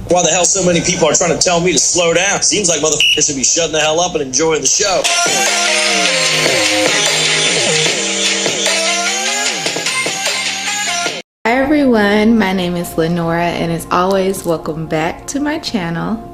Why the hell so many people are trying to tell me to slow down? Seems like motherfuckers should be shutting the hell up and enjoying the show. Hi everyone, my name is Lenora, and as always, welcome back to my channel.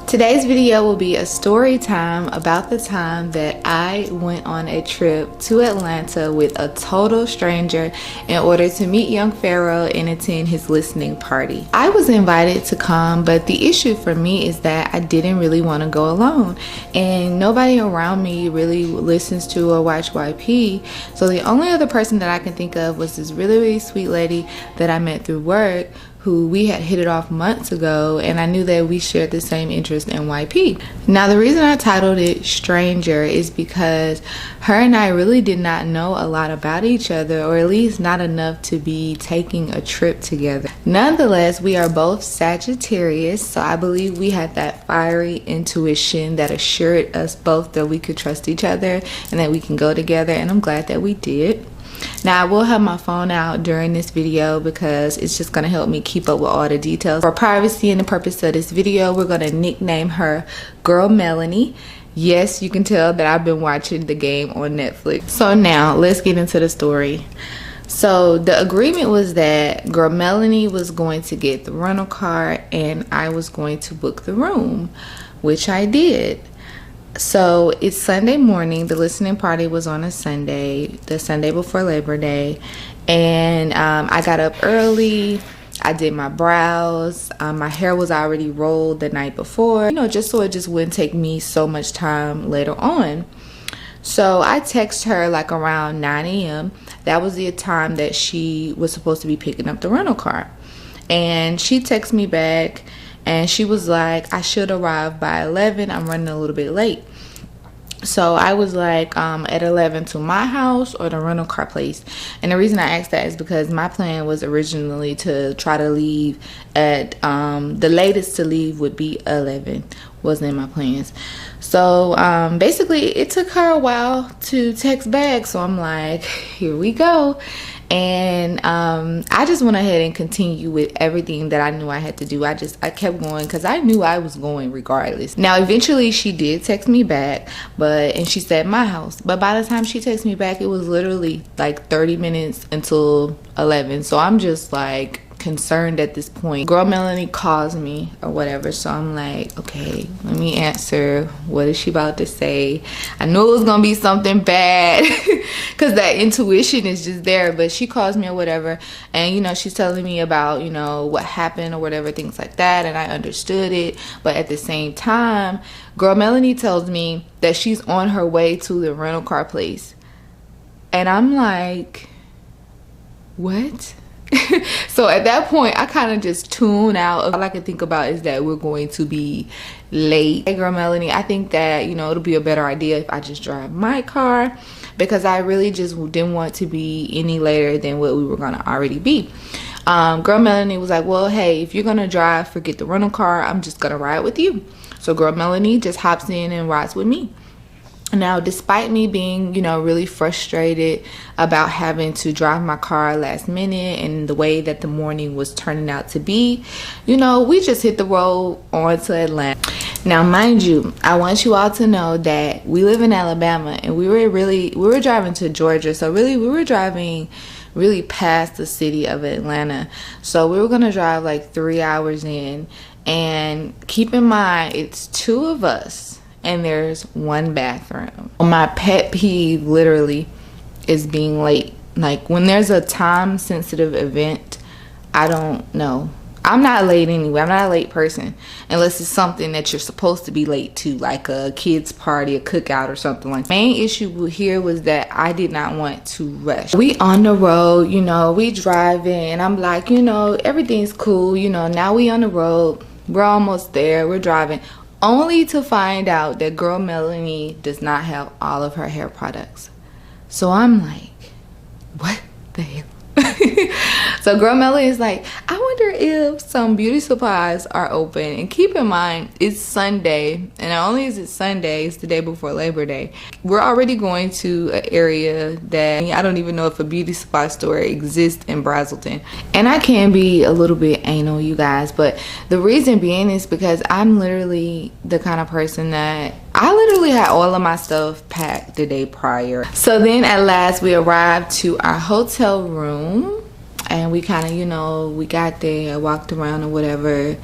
Today's video will be a story time about the time that I went on a trip to Atlanta with a total stranger in order to meet young Pharaoh and attend his listening party. I was invited to come, but the issue for me is that I didn't really want to go alone, and nobody around me really listens to or watch YP. So the only other person that I can think of was this really sweet lady that I met through work, who we had hit it off months ago, and I knew that we shared the same interest in YP. Now, the reason I titled it Stranger is because her and I really did not know a lot about each other, or at least not enough to be taking a trip together. Nonetheless, we are both Sagittarius, so I believe we had that fiery intuition that assured us both that we could trust each other and that we can go together, and I'm glad that we did. Now, I will have my phone out during this video because it's just going to help me keep up with all the details. For privacy and the purpose of this video, we're going to nickname her Girl Melanie. Yes, you can tell that I've been watching the game on Netflix. So now, let's get into the story. So the agreement was that Girl Melanie was going to get the rental car and I was going to book the room, which I did. So it's Sunday morning. The listening party was on a Sunday, the Sunday before Labor Day, and I got up early. I did my brows. My hair was already rolled the night before, you know, just so it just wouldn't take me so much time later on. So I texted her like around 9 a.m. That was the time that she was supposed to be picking up the rental car, and she texted me back. And she was like, I should arrive by 11. I'm running a little bit late. So I was like, at 11 to my house or the rental car place. And the reason I asked that is because my plan was originally to try to leave at, the latest to leave would be 11. Wasn't in my plans. So basically it took her a while to text back. So I'm like, here we go. And I just went ahead and continued with everything that I knew I had to do. I kept going because I knew I was going regardless. Now, eventually she did text me back, and she said my house. But by the time she texted me back, it was literally like 30 minutes until 11. So I'm just like concerned at this point. Girl Melanie calls me or whatever, so I'm like, okay, let me answer. What is she about to say? I knew it was gonna be something bad because that intuition is just there. But she calls me or whatever, and you know, she's telling me about, you know, what happened or whatever, things like that, and I understood it. But at the same time, Girl Melanie tells me that she's on her way to the rental car place, and I'm like, what? So at that point, I kind of just tune out. All I can think about is that we're going to be late. Hey, Girl Melanie, I think that, you know, it'll be a better idea if I just drive my car, because I really just didn't want to be any later than what we were going to already be. Girl Melanie was like, well, hey, if you're going to drive, forget the rental car. I'm just going to ride with you. So Girl Melanie just hops in and rides with me. Now, despite me being, you know, really frustrated about having to drive my car last minute and the way that the morning was turning out to be, you know, we just hit the road on to Atlanta. Now, mind you, I want you all to know that we live in Alabama, and we were driving to Georgia. So really, we were driving really past the city of Atlanta. So we were going to drive like 3 hours in, and keep in mind, it's two of us. And there's one bathroom. My pet peeve literally is being late. Like when there's a time sensitive event, I don't know. I'm not late anyway. I'm not a late person unless it's something that you're supposed to be late to, like a kid's party, a cookout or something like that. The main issue here was that I did not want to rush. We on the road, you know, we driving, and I'm like, you know, everything's cool. You know, now we on the road. We're almost there. We're driving. Only to find out that Girl Melanie does not have all of her hair products. So I'm like, what the hell? So girl Melanie is like, I wonder if some beauty supplies are open. And keep in mind, it's Sunday, and not only is it Sunday, it's the day before Labor Day. We're already going to an area that I don't even know if a beauty supply store exists in Brazelton. And I can be a little bit anal, you guys, but the reason being is because I'm literally the kind of person that I literally had all of my stuff packed the day prior. So then at last we arrived to our hotel room, and we kind of, you know, we got there, walked around or whatever,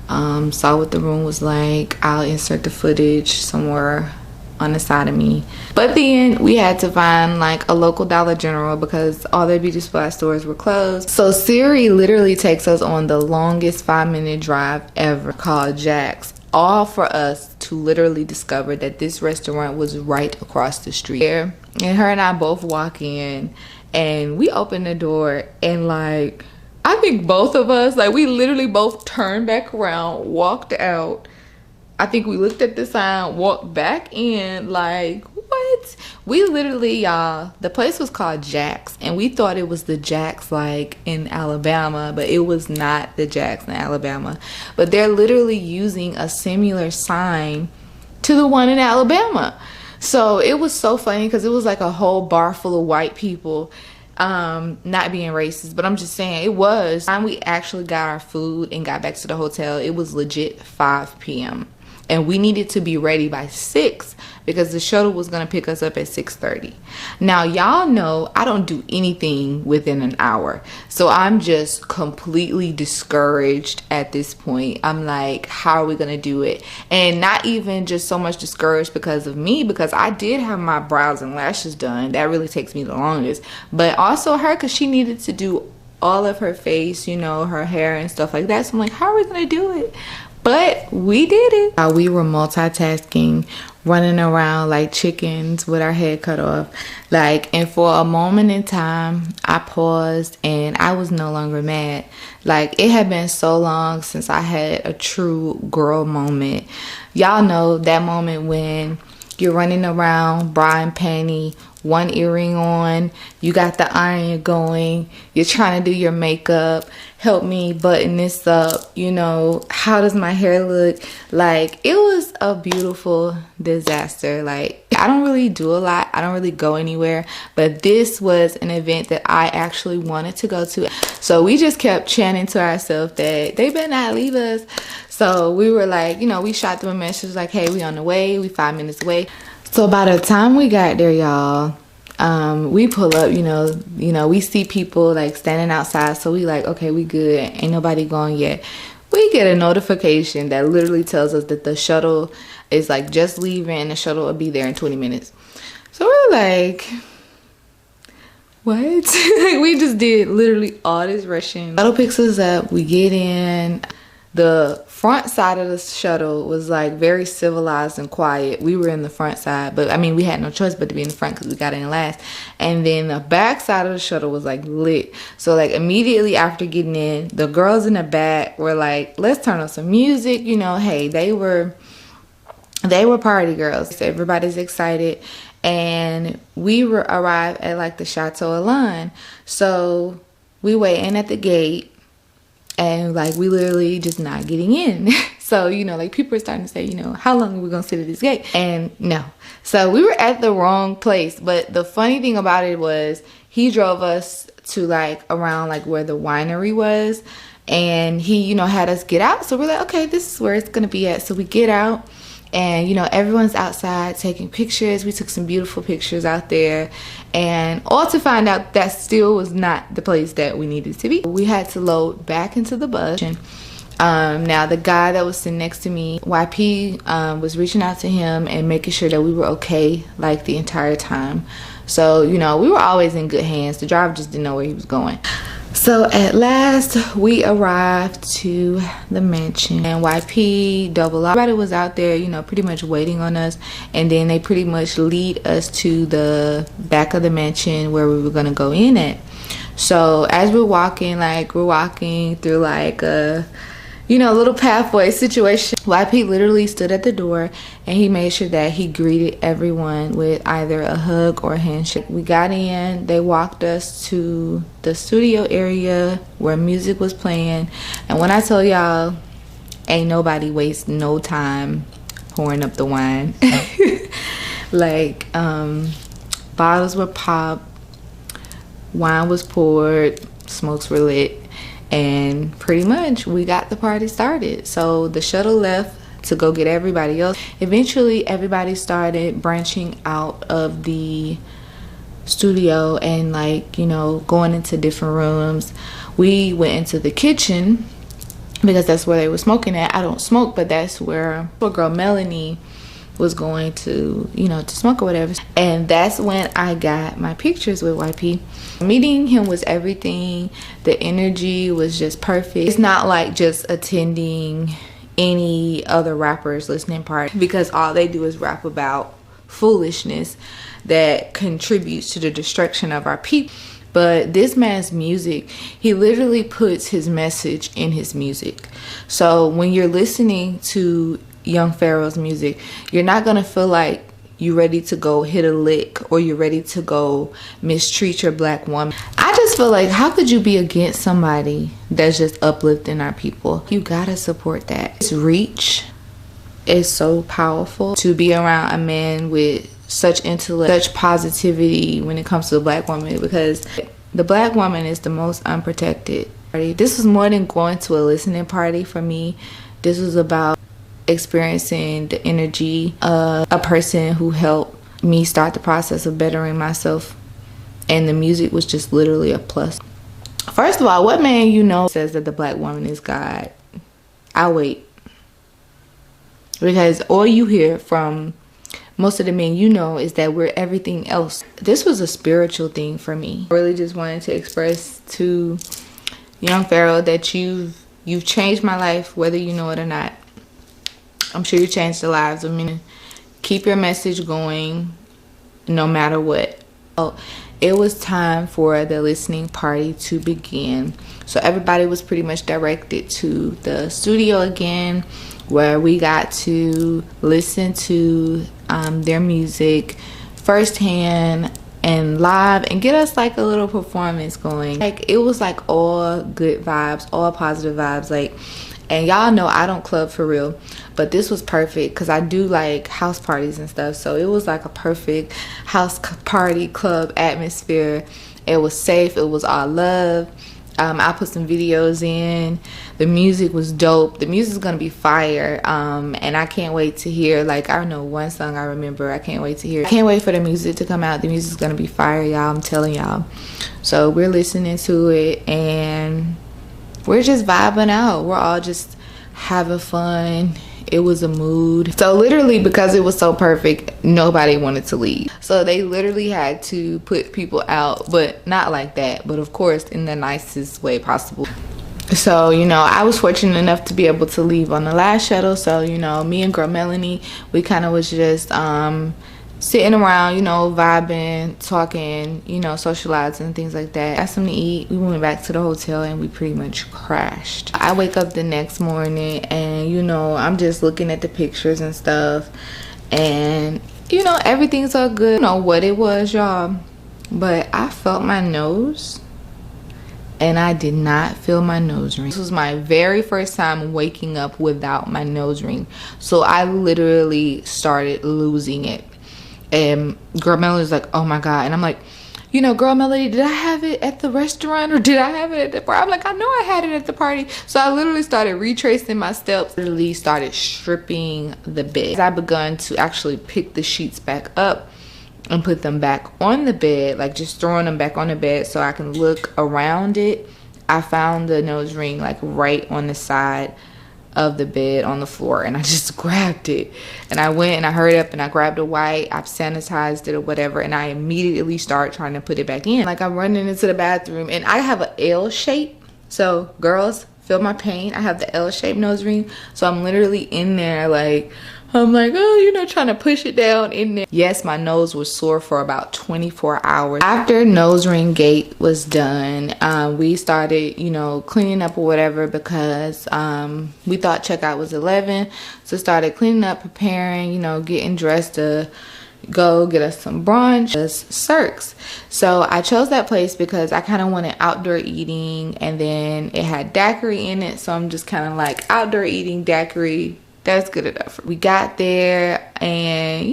saw what the room was like. I'll insert the footage somewhere on the side of me. But then we had to find like a local Dollar General because all their beauty supply stores were closed. So Siri literally takes us on the longest 5-minute drive ever, called Jack's, all for us to literally discover that this restaurant was right across the street. And her and I both walk in, and we open the door, and like, I think both of us, like, we literally both turned back around, walked out. I think we looked at the sign, walked back in, like, what? We literally, y'all, the place was called Jack's, and we thought it was the Jack's like in Alabama, but it was not the Jack's in Alabama. But they're literally using a similar sign to the one in Alabama. So it was so funny because it was like a whole bar full of white people. Not being racist, but I'm just saying it was. Time we actually got our food and got back to the hotel, it was legit 5 p.m. and we needed to be ready by 6 because the shuttle was going to pick us up at 6:30. Now y'all know I don't do anything within an hour, so I'm just completely discouraged at this point. I'm like, how are we going to do it? And not even just so much discouraged because of me, because I did have my brows and lashes done. That really takes me the longest, but also her, because she needed to do all of her face, you know, her hair and stuff like that. So I'm like, how are we going to do it? But we did it. We were multitasking, running around like chickens with our head cut off. Like, and for a moment in time, I paused and I was no longer mad. Like, it had been so long since I had a true girl moment. Y'all know that moment when you're running around, bra and panty, one earring on, you got the iron going, you're trying to do your makeup, help me button this up, you know, how does my hair look? Like, it was a beautiful disaster. Like, I don't really do a lot, I don't really go anywhere, but this was an event that I actually wanted to go to. So we just kept chanting to ourselves that they better not leave us. So we were like, you know, we shot them a message like, hey, we on the way, we 5 minutes away. So by the time we got there, y'all, we pull up, you know, we see people like standing outside. So we like, okay, we good. Ain't nobody gone yet. We get a notification that literally tells us that the shuttle is like just leaving and the shuttle will be there in 20 minutes. So we're like, what? Like, we just did literally all this rushing. Shuttle picks us up. We get in. The front side of the shuttle was like very civilized and quiet. We were in the front side, but I mean, we had no choice but to be in the front because we got in last. And then the back side of the shuttle was like lit. So like immediately after getting in, the girls in the back were like, let's turn on some music. You know, hey, they were party girls. So everybody's excited. And we arrived at like the Chateau Alon. So we waiting at the gate. And like, we literally just not getting in. So, you know, like people are starting to say, you know, how long are we gonna sit at this gate? And no. So we were at the wrong place. But the funny thing about it was he drove us to like around like where the winery was. And he, you know, had us get out. So we're like, okay, this is where it's gonna be at. So we get out. And, you know, everyone's outside taking pictures. We took some beautiful pictures out there. And all to find out that still was not the place that we needed to be. We had to load back into the bus. Now, the guy that was sitting next to me, YP, was reaching out to him and making sure that we were okay, like, the entire time. So, you know, we were always in good hands. The driver just didn't know where he was going. So at last we arrived to the mansion, and YP, Double R, everybody was out there, you know, pretty much waiting on us. And then they pretty much lead us to the back of the mansion where we were gonna go in at. So as we're walking, like we're walking through like a, little pathway situation. YP literally stood at the door and he made sure that he greeted everyone with either a hug or a handshake. We got in, they walked us to the studio area where music was playing. And when I tell y'all, ain't nobody waste no time pouring up the wine. Like, bottles were popped, wine was poured, smokes were lit, and pretty much we got the party started. So the shuttle left to go get everybody else. Eventually everybody started branching out of the studio and, like, going into different rooms. We went into the kitchen because that's where they were smoking at. I don't smoke, but that's where girl Melanie was going to, to smoke or whatever. And that's when I got my pictures with YP. Meeting him was everything. The energy was just perfect. It's not like just attending any other rappers listening party, because all they do is rap about foolishness that contributes to the destruction of our people. But this man's music, he literally puts his message in his music. So when you're listening to Young Pharaoh's music, you're not gonna feel like you're ready to go hit a lick or you're ready to go mistreat your black woman. I just feel like, how could you be against somebody that's just uplifting our people? You gotta support that. His reach is so powerful. To be around a man with such intellect, such positivity when it comes to the black woman, because the black woman is the most unprotected. This was more than going to a listening party for me. This was about experiencing the energy of a person who helped me start the process of bettering myself, and the music was just literally a plus. First of all, what man says that the black woman is God? I'll wait, because all you hear from most of the men is that we're everything else. This was a spiritual thing for me. I really just wanted to express to Young Pharaoh that you've changed my life, whether you know it or not. I'm sure you changed the lives of many. Keep your message going no matter what. So it was time for the listening party to begin. So everybody was pretty much directed to the studio again, where we got to listen to their music firsthand and live, and get us like a little performance going. Like, it was like all good vibes, all positive vibes. Like, and y'all know I don't club for real, but this was perfect because I do like house parties and stuff. So it was like a perfect house party club atmosphere. It was safe, it was all love. I put some videos in. The music was dope. The music's gonna be fire. And I can't wait to hear, like, I know one song I remember. I can't wait to hear. I can't wait for the music to come out. The music's gonna be fire, y'all. I'm telling y'all. So we're listening to it and we're just vibing out. We're all just having fun. It was a mood. So literally, because it was so perfect, nobody wanted to leave. So they literally had to put people out, but not like that, but of course in the nicest way possible. So, I was fortunate enough to be able to leave on the last shuttle. So, me and girl Melanie, we kind of was just sitting around, vibing, talking, socializing, things like that. Got something to eat. We went back to the hotel and we pretty much crashed. I wake up the next morning and, I'm just looking at the pictures and stuff. And, everything's all good. I don't know what it was, y'all, but I felt my nose. And I did not feel my nose ring. This was my very first time waking up without my nose ring. So I literally started losing it. And girl Melody was like, oh my God. And I'm like, girl Melody, did I have it at the restaurant or did I have it at the party? I'm like, I know I had it at the party. So I literally started retracing my steps. Literally started stripping the bed. I begun to actually pick the sheets back up and put them back on the bed, like just throwing them back on the bed so I can look around it. I found the nose ring like right on the side of the bed on the floor, and I just grabbed it and I went and I hurried up and I grabbed a wipe, I sanitized it or whatever, and I immediately start trying to put it back in. Like, I'm running into the bathroom and I have an L shape, so girls, feel my pain. I have the L-shaped nose ring, so I'm literally in there like, I'm like, oh, you know, trying to push it down in there. Yes, my nose was sore for about 24 hours. After nose ring gate was done, we started, you know, cleaning up or whatever, because we thought checkout was 11. So started cleaning up, preparing, you know, getting dressed to go get us some brunch. Cirques. So I chose that place because I kind of wanted outdoor eating, and then it had daiquiri in it. So I'm just kind of like, outdoor eating, daiquiri, that's good enough. We got there, and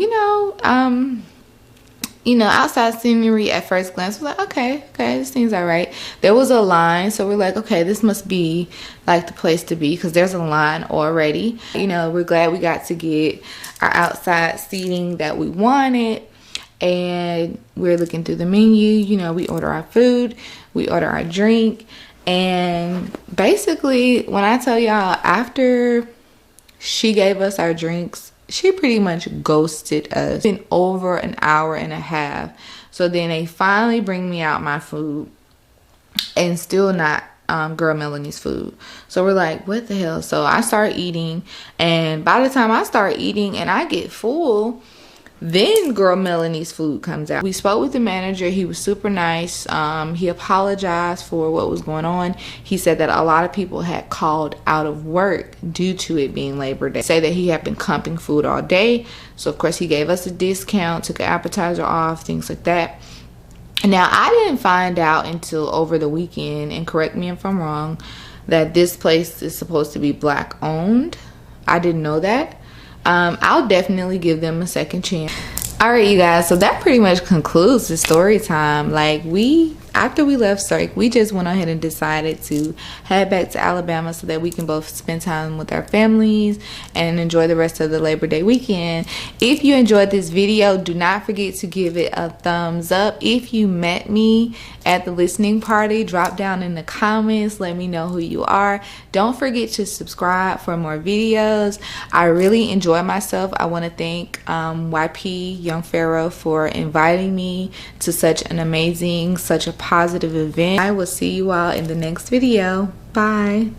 outside scenery at first glance was like, okay, this seems all right. There was a line, so we're like, okay, this must be like the place to be, because there's a line already. You know, we're glad we got to get our outside seating that we wanted, and we're looking through the menu. You know, we order our food, we order our drink, and basically, when I tell y'all, after she gave us our drinks, she pretty much ghosted us. It's been over an hour and a half. So then they finally bring me out my food, and still not girl Melanie's food. So we're like, what the hell? So I start eating, and by the time I start eating and I get full, then girl Melanie's food comes out. We spoke with the manager. He was super nice. He apologized for what was going on. He said that a lot of people had called out of work due to it being Labor Day. Say that he had been comping food all day. So of course he gave us a discount, took an appetizer off, things like that. Now I didn't find out until over the weekend, and correct me if I'm wrong, that this place is supposed to be Black owned. I didn't know that. I'll definitely give them a second chance. All right, you guys, so that pretty much concludes the story time. Like, after we left Cirque, we just went ahead and decided to head back to Alabama so that we can both spend time with our families and enjoy the rest of the Labor Day weekend. If you enjoyed this video, do not forget to give it a thumbs up. If you met me at the listening party, drop down in the comments, let me know who you are. Don't forget to subscribe for more videos. I really enjoy myself. I want to thank YP Young Pharaoh for inviting me to such an amazing, such a positive event. I will see you all in the next video. Bye.